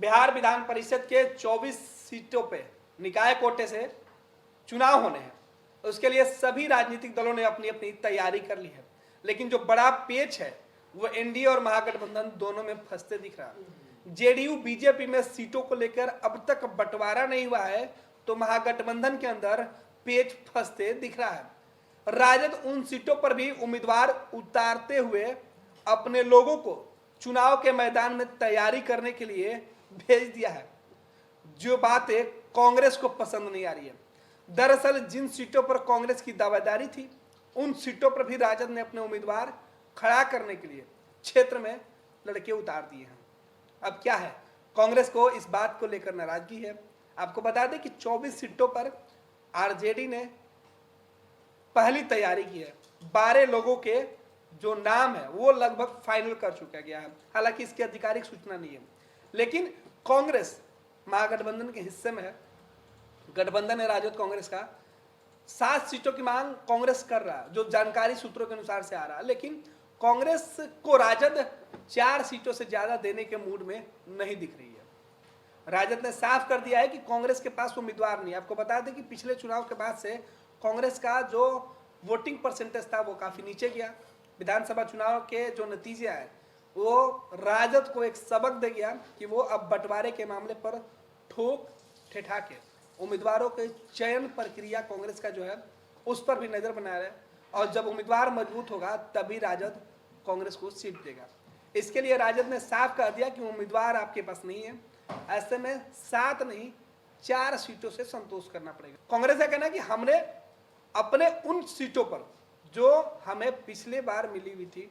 बिहार विधान परिषद के 24 सीटों पे निकाय कोटे से चुनाव होने हैं। उसके लिए सभी राजनीतिक दलों ने अपनी अपनी तैयारी कर ली है, लेकिन जो बड़ा पेच है वो एनडीए और महागठबंधन दोनों में फंसते दिख रहा है। जेडीयू बीजेपी में सीटों को लेकर अब तक बंटवारा नहीं हुआ है, तो महागठबंधन के अंदर पेच फंसते दिख रहा है। राजद उन सीटों पर भी उम्मीदवार उतारते हुए अपने लोगों को चुनाव के मैदान में तैयारी करने के लिए भेज दिया है, जो बातें कांग्रेस को पसंद नहीं आ रही है। दरअसल जिन सीटों पर कांग्रेस की दावेदारी थी, उन सीटों पर भी राजद ने अपने उम्मीदवार खड़ा करने के लिए क्षेत्र में लड़के उतार दिए हैं। अब क्या है, कांग्रेस को इस बात को लेकर नाराजगी है। आपको बता दें कि 24 सीटों पर आरजेडी ने पहली तैयारी की है। 12 लोगों के जो नाम है वो लगभग फाइनल कर चुका गया है। हालांकि इसकी आधिकारिक सूचना नहीं है, लेकिन कांग्रेस महागठबंधन के हिस्से में है। गठबंधन है राजद कांग्रेस का। 7 सीटों की मांग कांग्रेस कर रहा है, जो जानकारी सूत्रों के अनुसार से आ रहा है, लेकिन कांग्रेस को राजद 4 सीटों से ज्यादा देने के मूड में नहीं दिख रही है। राजद ने साफ कर दिया है कि कांग्रेस के पास उम्मीदवार नहीं। आपको बता दें कि पिछले चुनाव के बाद से कांग्रेस का जो वोटिंग परसेंटेज था वो काफी नीचे गया। विधानसभा चुनाव के जो नतीजे आए वो राजद को एक सबक दे गया कि वो अब बंटवारे के मामले पर ठोक ठेठा के उम्मीदवारों के चयन प्रक्रिया कांग्रेस का जो है उस पर भी नजर बना रहे, और जब उम्मीदवार मजबूत होगा तभी राजद कांग्रेस को सीट देगा। इसके लिए राजद ने साफ कह दिया कि उम्मीदवार आपके पास नहीं है, ऐसे में 7 नहीं 4 सीटों से संतोष करना पड़ेगा। कांग्रेस का कहना है कि हमने अपने उन सीटों पर जो हमें पिछले बार मिली हुई थी,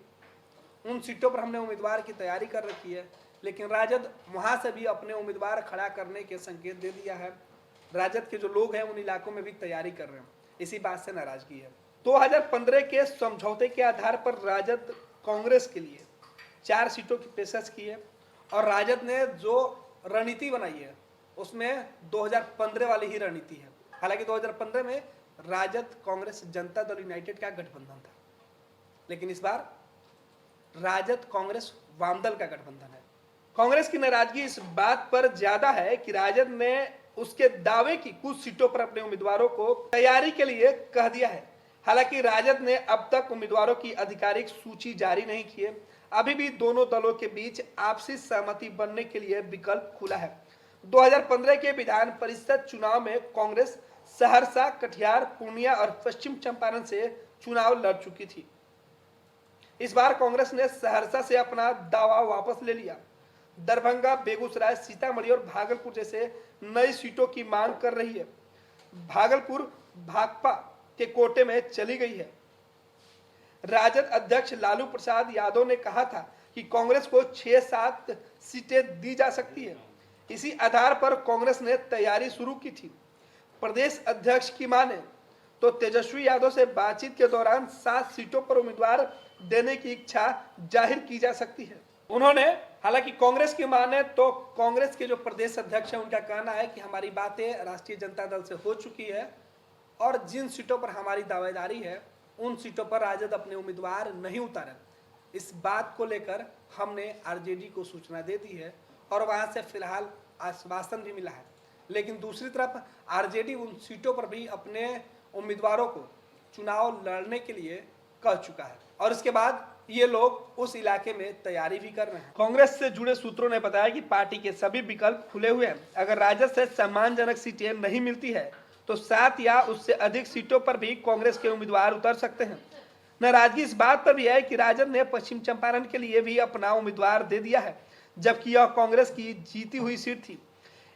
उन सीटों पर हमने उम्मीदवार की तैयारी कर रखी है, लेकिन राजद वहां से भी अपने उम्मीदवार खड़ा करने के संकेत दे दिया है। राजद के जो लोग हैं उन इलाकों में भी तैयारी कर रहे हैं, इसी बात से नाराजगी है। 2015 के समझौते के आधार पर राजद कांग्रेस के लिए 4 सीटों की पेशकश की है, और राजद ने जो रणनीति बनाई है उसमें 2015 वाली ही रणनीति है। हालांकि 2015 में राजद कांग्रेस जनता दल यूनाइटेड का गठबंधन था, लेकिन इस बार राजद कांग्रेस वामदल का गठबंधन है। कांग्रेस की नाराजगी इस बात पर ज्यादा है कि राजद ने उसके दावे की कुछ सीटों पर अपने उम्मीदवारों को तैयारी के लिए कह दिया है। हालांकि राजद ने अब तक उम्मीदवारों की आधिकारिक सूची जारी नहीं की है। अभी भी दोनों दलों के बीच आपसी सहमति बनने के लिए विकल्प खुला है। 2015 के विधान परिषद चुनाव में कांग्रेस सहरसा, कटिहार, पूर्णिया और पश्चिम चंपारण से चुनाव लड़ चुकी थी। इस बार कांग्रेस ने सहरसा से अपना दावा वापस ले लिया। दरभंगा, बेगूसराय, सीतामढ़ी और भागलपुर जैसे नई सीटों की मांग कर रही है। भागलपुर भाकपा के कोटे में चली गई है। राजद अध्यक्ष लालू प्रसाद यादव ने कहा था कि कांग्रेस को 6-7 सीटें दी जा सकती है। इसी आधार पर कांग्रेस ने तैयारी शुरू की थी। प्रदेश अध्यक्ष की माने तो तेजस्वी यादव से बातचीत के दौरान 7 सीटों पर उम्मीदवार देने की इच्छा जाहिर की जा सकती है। उन्होंने, हालांकि कांग्रेस की माने तो कांग्रेस के जो प्रदेश अध्यक्ष है उनका कहना है कि हमारी बातें राष्ट्रीय जनता दल से हो चुकी है, और जिन सीटों पर हमारी दावेदारी है उन सीटों पर राजद अपने उम्मीदवार नहीं उतारे। इस बात को लेकर हमने आरजेडी को सूचना दे दी है, और वहां से फिलहाल आश्वासन भी मिला है। लेकिन दूसरी तरफ आरजेडी उन सीटों पर भी अपने उम्मीदवारों को चुनाव लड़ने के लिए कह चुका है, और इसके बाद ये लोग उस इलाके में तैयारी भी कर रहे हैं। कांग्रेस से जुड़े सूत्रों ने बताया कि पार्टी के सभी विकल्प खुले हुए हैं। अगर राजद से सम्मानजनक सीटें नहीं मिलती है तो 7 या उससे अधिक सीटों पर भी कांग्रेस के उम्मीदवार उतर सकते हैं। नाराजगी इस बात पर भी है कि राजद ने पश्चिम चंपारण के लिए भी अपना उम्मीदवार दे दिया है, जबकि यह कांग्रेस की जीती हुई सीट थी।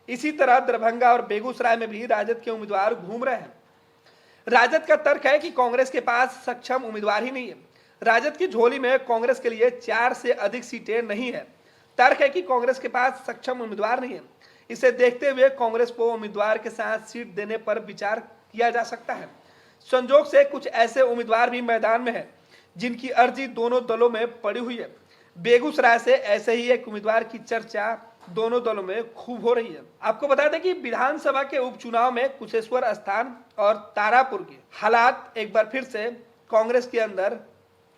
इसी तरह दरभंगा और बेगूसराय में भी राजद के उम्मीदवार घूम रहे हैं। राजद का तर्क है कि कांग्रेस के पास सक्षम उम्मीदवार ही नहीं है। राजद की झोली में कांग्रेस के लिए 4 से अधिक सीटें नहीं है। तर्क है कि कांग्रेस के पास सक्षम उम्मीदवार नहीं है। इसे देखते हुए कांग्रेस को उम्मीदवार के साथ सीट देने पर विचार किया जा सकता है। संजोग से कुछ ऐसे उम्मीदवार भी मैदान में हैं जिनकी अर्जी दोनों दलों में पड़ी हुई है। बेगूसराय से ऐसे ही एक उम्मीदवार की चर्चा दोनों दलों में खूब हो रही है। आपको बता दें कि विधानसभा के उपचुनाव में कुशेश्वर स्थान और तारापुर के हालात एक बार फिर से कांग्रेस के अंदर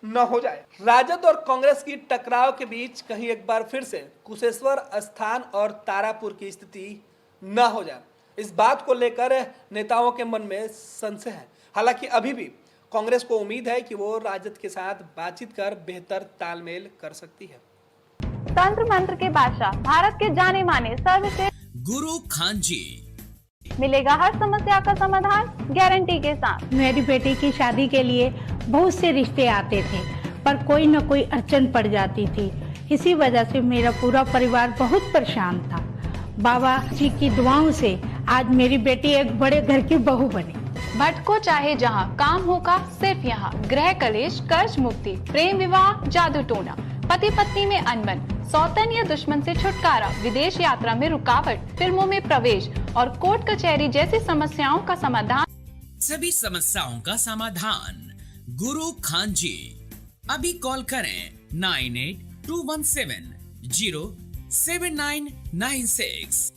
न हो जाए। राजद और कांग्रेस की टकराव के बीच कहीं एक बार फिर से कुशेश्वर स्थान और तारापुर की स्थिति न हो जाए, इस बात को लेकर नेताओं के मन में संशय है। हालांकि अभी भी कांग्रेस को उम्मीद है कि वो राजद के साथ बातचीत कर बेहतर तालमेल कर सकती है। तंत्र मंत्र के बादशाह, भारत के जाने माने सर्वश्रेष्ठ गुरु खान जी, मिलेगा हर समस्या का समाधान गारंटी के साथ। मेरी बेटी की शादी के लिए बहुत से रिश्ते आते थे, पर कोई न कोई अड़चन पड़ जाती थी। इसी वजह से मेरा पूरा परिवार बहुत परेशान था। बाबा जी की दुआओं से आज मेरी बेटी एक बड़े घर की बहू बनी। भटको चाहे जहां, काम होगा सिर्फ यहाँ। गृह कलेश, कर्ज मुक्ति, प्रेम विवाह, जादू टोना, पति पत्नी में अनबन, सौतन या दुश्मन से छुटकारा, विदेश यात्रा में रुकावट, फिल्मों में प्रवेश और कोर्ट कचहरी जैसी समस्याओं का समाधान। सभी समस्याओं का समाधान गुरु खान जी। अभी कॉल करें 9821707996।